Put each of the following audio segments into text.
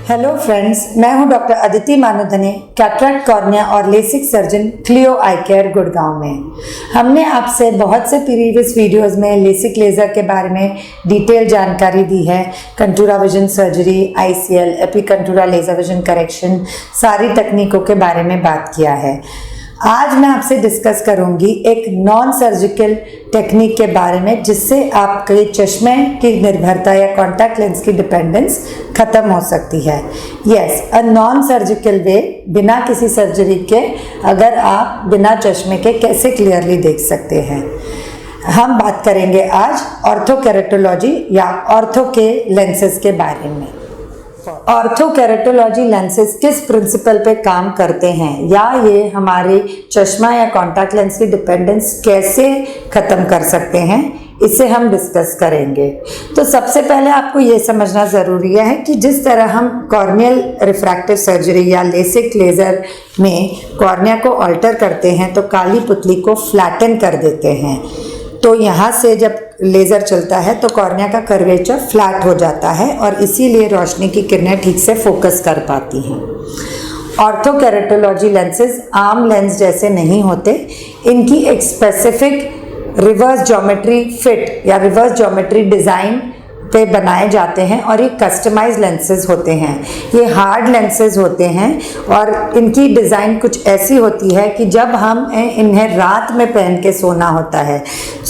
Hello friends, मैं हूं doctor Aditi Manudhane, cataract, cornea और LASIK surgeon, Cleo eye care, Gurgaon में। हमने आपसे बहुत से प्रीवियस वीडियोस में लेसिक लेज़र के बारे में डिटेल जानकारी दी है। Contoura vision surgery, ICL, Epicontoura laser vision correction, सारी तकनीकों के बारे में बात किया है। आज मैं आपसे डिस्कस करूंगी एक नॉन सर्जिकल टेक्निक के बारे में, जिससे आपके चश्मे की निर्भरता या कॉन्टैक्ट लेंस की डिपेंडेंस खत्म हो सकती है। यस, अ नॉन सर्जिकल वे, बिना किसी सर्जरी के अगर आप बिना चश्मे के कैसे क्लियरली देख सकते हैं। हम बात करेंगे आज ऑर्थोकेरेटोलॉजी या ऑर्थो के लेंसेज के बारे में। ऑर्थोकेरेटोलॉजी लेंसेज किस प्रिंसिपल पे काम करते हैं, या ये हमारे चश्मा या कॉन्टैक्ट लेंस की डिपेंडेंस कैसे ख़त्म कर सकते हैं, इसे हम डिस्कस करेंगे। तो सबसे पहले आपको ये समझना ज़रूरी है कि जिस तरह हम कॉर्नियल रिफ्रैक्टिव सर्जरी या लेसिक लेज़र में कॉर्निया को अल्टर करते हैं तो काली पुतली को फ्लैटन कर देते हैं। तो यहाँ से जब लेज़र चलता है तो कॉर्निया का कर्वेचर फ्लैट हो जाता है और इसीलिए रोशनी की किरणें ठीक से फोकस कर पाती हैं। ऑर्थोकेरेटोलॉजी लेंसेज आम लेंस जैसे नहीं होते। इनकी एक स्पेसिफिक रिवर्स ज्योमेट्री फिट या रिवर्स ज्योमेट्री डिज़ाइन पे बनाए जाते हैं और ये कस्टमाइज लेंसेज होते हैं। ये हार्ड लेंसेज होते हैं और इनकी डिज़ाइन कुछ ऐसी होती है कि जब हम इन्हें रात में पहन के सोना होता है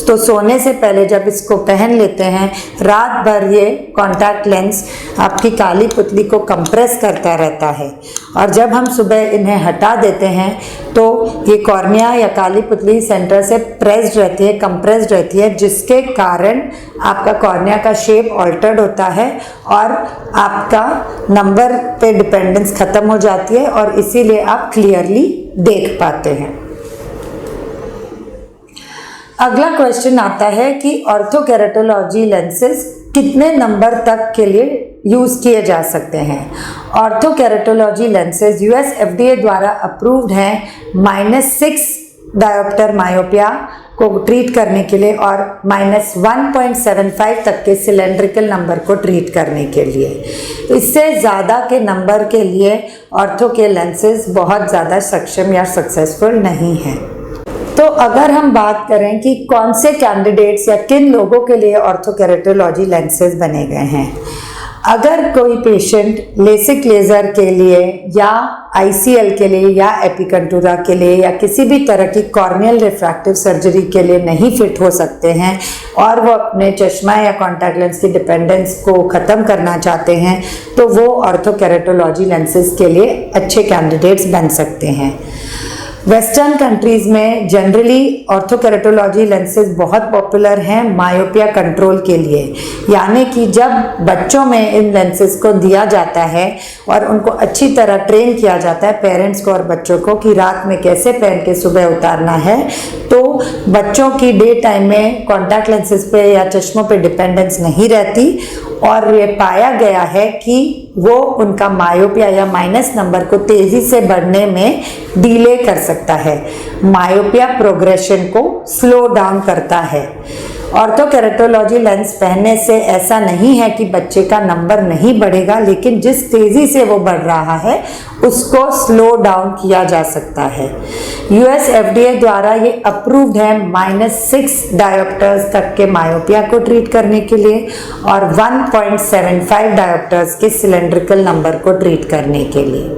तो सोने से पहले जब इसको पहन लेते हैं, रात भर ये कॉन्टैक्ट लेंस आपकी काली पुतली को कंप्रेस करता रहता है और जब हम सुबह इन्हें हटा देते हैं तो ये कॉर्निया या काली पुतली सेंटर से प्रेस्ड रहती है, कंप्रेस्ड रहती है, जिसके कारण आपका कॉर्निया का शेप ऑल्टर्ड होता है और आपका नंबर पे डिपेंडेंस ख़त्म हो जाती है और इसीलिए आप क्लियरली देख पाते हैं। अगला क्वेश्चन आता है कि ऑर्थोकेरेटोलॉजी लेंसेज कितने नंबर तक के लिए यूज़ किए जा सकते हैं। ऑर्थोकेरेटोलॉजी लेंसेज US FDA द्वारा अप्रूव्ड हैं -6 डायोप्टर मायोपिया को ट्रीट करने के लिए और -1.75 तक के सिलेंड्रिकल नंबर को ट्रीट करने के लिए। तो इससे ज़्यादा के नंबर के लिए ऑर्थो के लेंसेज बहुत ज़्यादा सक्षम या सक्सेसफुल नहीं हैं। तो अगर हम बात करें कि कौन से कैंडिडेट्स या किन लोगों के लिए ऑर्थोकेरेटोलॉजी लेंसेज बने गए हैं, अगर कोई पेशेंट लेसिक लेज़र के लिए या ICL के लिए या एपिकंटूरा के लिए या किसी भी तरह की कॉर्नियल रिफ्रैक्टिव सर्जरी के लिए नहीं फिट हो सकते हैं और वो अपने चश्मा या कॉन्टैक्ट लेंस की डिपेंडेंस को ख़त्म करना चाहते हैं, तो वो ऑर्थोकेरेटोलॉजी लेंसेज के लिए अच्छे कैंडिडेट्स बन सकते हैं। वेस्टर्न कंट्रीज़ में जनरली ऑर्थोकेरेटोलॉजी लेंसेज बहुत पॉपुलर हैं मायोपिया कंट्रोल के लिए, यानी कि जब बच्चों में इन लेंसेज को दिया जाता है और उनको अच्छी तरह ट्रेन किया जाता है पेरेंट्स को और बच्चों को कि रात में कैसे पहन के सुबह उतारना है, तो बच्चों की डे टाइम में कॉन्टैक्ट लेंसेज पे या चश्मों पे डिपेंडेंस नहीं रहती और ये पाया गया है कि वो उनका मायोपिया या माइनस नंबर को तेज़ी से बढ़ने में डिले कर सकता है, मायोपिया प्रोग्रेशन को स्लो डाउन करता है। ऑर्थोकेरेटोलॉजी लेंस पहनने से ऐसा नहीं है कि बच्चे का नंबर नहीं बढ़ेगा, लेकिन जिस तेज़ी से वो बढ़ रहा है उसको स्लो डाउन किया जा सकता है। US FDA द्वारा ये अप्रूव्ड है -6 डायोप्टर्स तक के मायोपिया को ट्रीट करने के लिए और 1.75 डायोप्टर्स के सिलेंड्रिकल नंबर को ट्रीट करने के लिए।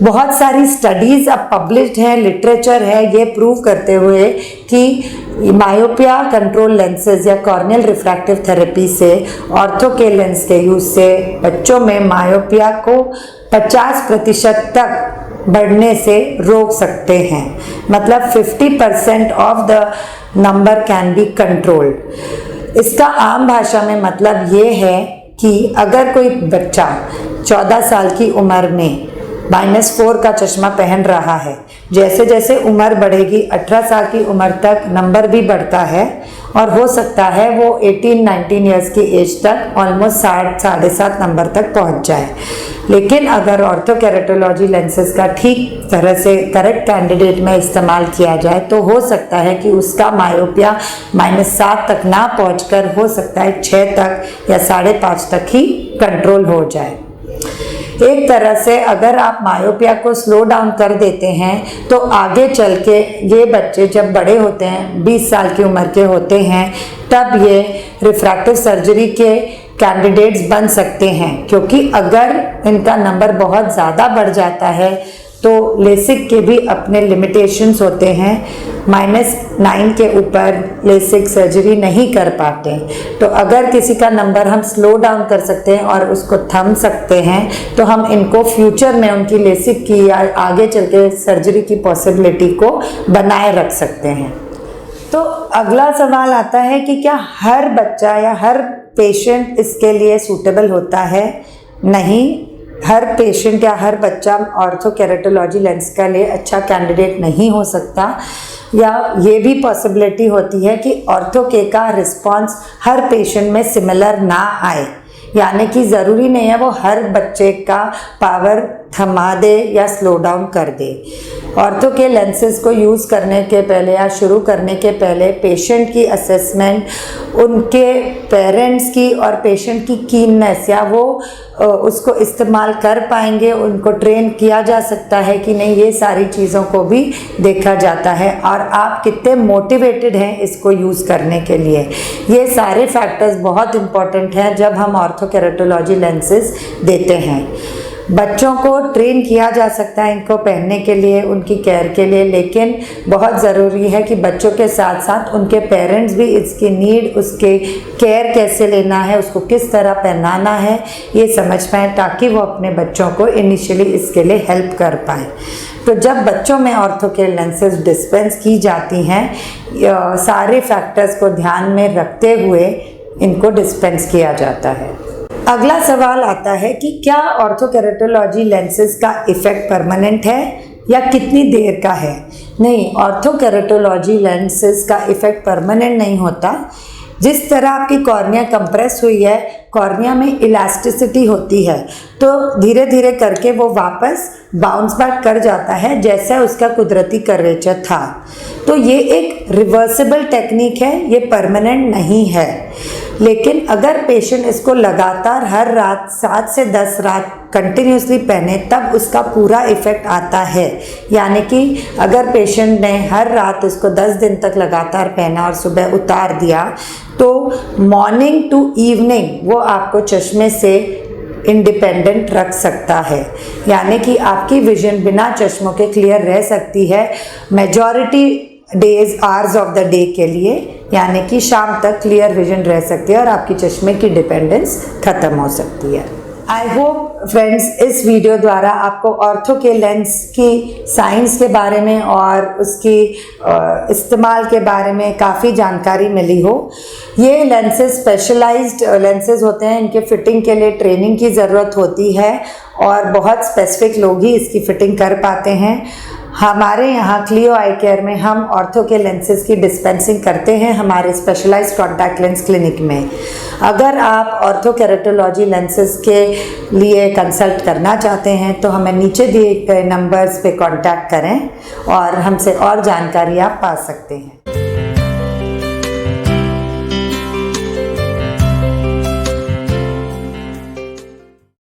बहुत सारी स्टडीज़ अब पब्लिश्ड हैं, लिटरेचर है ये प्रूव करते हुए कि मायोपिया कंट्रोल लेंसेज या कॉर्नियल रिफ्रैक्टिव थेरेपी से ऑर्थो के लेंस के यूज़ से बच्चों में मायोपिया को 50% तक बढ़ने से रोक सकते हैं। मतलब 50% of the number can be controlled. इसका आम भाषा में मतलब ये है कि अगर कोई बच्चा 14 साल की उम्र में -4 का चश्मा पहन रहा है, जैसे जैसे उम्र बढ़ेगी 18 साल की उम्र तक नंबर भी बढ़ता है और हो सकता है वो 18-19 ईयर्स की एज तक ऑलमोस्ट 7.5 नंबर तक पहुंच जाए। लेकिन अगर ऑर्थोकेरेटोलॉजी लेंसेज का ठीक तरह से करेक्ट कैंडिडेट में इस्तेमाल किया जाए तो हो सकता है कि उसका मायोपिया -7 तक ना पहुंचकर हो सकता है 6 तक या 5.5 तक ही कंट्रोल हो जाए। एक तरह से अगर आप मायोपिया को स्लो डाउन कर देते हैं तो आगे चल के ये बच्चे जब बड़े होते हैं, 20 साल की उम्र के होते हैं, तब ये रिफ्रैक्टिव सर्जरी के कैंडिडेट्स बन सकते हैं, क्योंकि अगर इनका नंबर बहुत ज़्यादा बढ़ जाता है तो लेसिक के भी अपने लिमिटेशंस होते हैं। -9 के ऊपर लेसिक सर्जरी नहीं कर पाते। तो अगर किसी का नंबर हम स्लो डाउन कर सकते हैं और उसको थम सकते हैं तो हम इनको फ्यूचर में उनकी लेसिक की या आगे चल के सर्जरी की पॉसिबिलिटी को बनाए रख सकते हैं। तो अगला सवाल आता है कि क्या हर बच्चा या हर पेशेंट इसके लिए सूटेबल होता है? नहीं, हर पेशेंट या हर बच्चा ऑर्थोकेरेटोलॉजी लेंस के लिए अच्छा कैंडिडेट नहीं हो सकता, या ये भी पॉसिबिलिटी होती है कि ऑर्थो के का रिस्पॉन्स हर पेशेंट में सिमिलर ना आए, यानी कि ज़रूरी नहीं है वो हर बच्चे का पावर थमा दे या स्लो डाउन कर दे। ऑर्थो के लेंसेज को यूज़ करने के पहले या शुरू करने के पहले पेशेंट की असेसमेंट, उनके पेरेंट्स की और पेशेंट की कीननेस, या वो उसको इस्तेमाल कर पाएंगे, उनको ट्रेन किया जा सकता है कि नहीं, ये सारी चीज़ों को भी देखा जाता है, और आप कितने मोटिवेटेड हैं इसको यूज़ करने के लिए। ये सारे फैक्टर्स बहुत इम्पॉर्टेंट हैं जब हम ऑर्थोकेरेटोलॉजी लेंसेज देते हैं। बच्चों को ट्रेन किया जा सकता है इनको पहनने के लिए, उनकी केयर के लिए, लेकिन बहुत ज़रूरी है कि बच्चों के साथ साथ उनके पेरेंट्स भी इसकी नीड, उसके केयर कैसे लेना है, उसको किस तरह पहनाना है, ये समझ पाएँ, ताकि वो अपने बच्चों को इनिशियली इसके लिए हेल्प कर पाएँ। तो जब बच्चों में ऑर्थो के लेंसेज डिस्पेंस की जाती हैं, सारे फैक्टर्स को ध्यान में रखते हुए इनको डिस्पेंस किया जाता है। अगला सवाल आता है कि क्या ऑर्थोकेरेटोलॉजी लेंसेज का इफ़ेक्ट परमानेंट है या कितनी देर का है? नहीं, ऑर्थोकेरेटोलॉजी लेंसेज का इफ़ेक्ट परमानेंट नहीं होता। जिस तरह आपकी कॉर्निया कंप्रेस हुई है, कॉर्निया में इलास्टिसिटी होती है, तो धीरे धीरे करके वो वापस बाउंस बैक कर जाता है जैसा उसका कुदरती कर्वेचर था। तो ये एक रिवर्सिबल टेक्निक है, ये परमानेंट नहीं है। लेकिन अगर पेशेंट इसको लगातार हर रात 7 से 10 रात कंटिन्यूसली पहने तब उसका पूरा इफ़ेक्ट आता है। यानी कि अगर पेशेंट ने हर रात इसको 10 दिन तक लगातार पहना और सुबह उतार दिया, तो मॉर्निंग टू इवनिंग वो आपको चश्मे से इंडिपेंडेंट रख सकता है, यानी कि आपकी विजन बिना चश्मों के क्लियर रह सकती है majority days, hours of the day के लिए, यानी कि शाम तक क्लियर विजन रह सकती है और आपकी चश्मे की डिपेंडेंस ख़त्म हो सकती है। आई होप फ्रेंड्स इस वीडियो द्वारा आपको ऑर्थो के लेंस की साइंस के बारे में और उसकी इस्तेमाल के बारे में काफ़ी जानकारी मिली हो। ये लेंसेज स्पेशलाइज्ड लेंसेज होते हैं, इनके फिटिंग के लिए ट्रेनिंग की ज़रूरत होती है और बहुत स्पेसिफिक लोग ही इसकी फिटिंग कर पाते हैं। हमारे यहाँ क्लियो आई केयर में हम ऑर्थो के लेंसेज की डिस्पेंसिंग करते हैं हमारे स्पेशलाइज्ड कॉन्टैक्ट लेंस क्लिनिक में। अगर आप ऑर्थोकेरेटोलॉजी लेंसेज के लिए कंसल्ट करना चाहते हैं तो हमें नीचे दिए गए नंबर्स पे कांटेक्ट करें और हमसे और जानकारी आप पा सकते हैं।